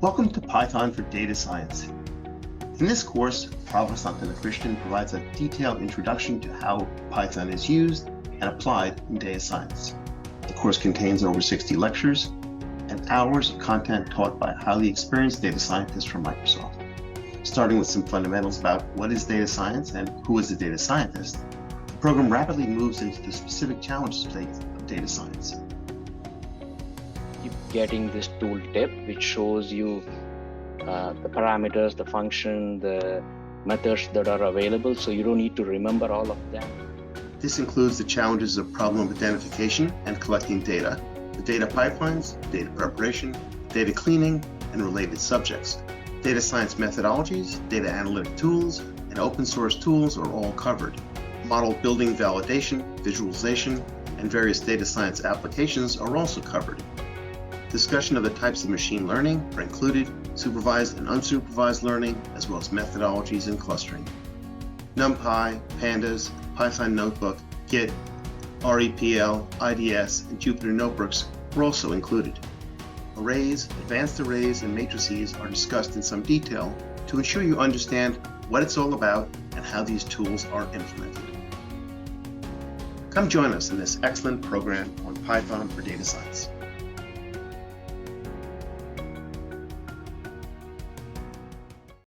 Welcome to Python for Data Science. In this course, Praba Santanakrishnan provides a detailed introduction to how Python is used and applied in data science. The course contains over 60 lectures and hours of content taught by highly experienced data scientists from Microsoft. Starting with some fundamentals about what is data science and who is a data scientist, the program rapidly moves into the specific challenges of data science. Getting this tooltip which shows you the parameters, the function, the methods that are available, so you don't need to remember all of them. This includes the challenges of problem identification and collecting data, the data pipelines, data preparation, data cleaning, and related subjects. Data science methodologies, data analytic tools, and open source tools are all covered. Model building, validation, visualization, and various data science applications are also covered. Discussion of the types of machine learning are included, supervised and unsupervised learning, as well as methodologies and clustering. NumPy, Pandas, Python Notebook, Git, REPL, IDEs, and Jupyter Notebooks were also included. Arrays, advanced arrays, and matrices are discussed in some detail to ensure you understand what it's all about and how these tools are implemented. Come join us in this excellent program on Python for Data Science.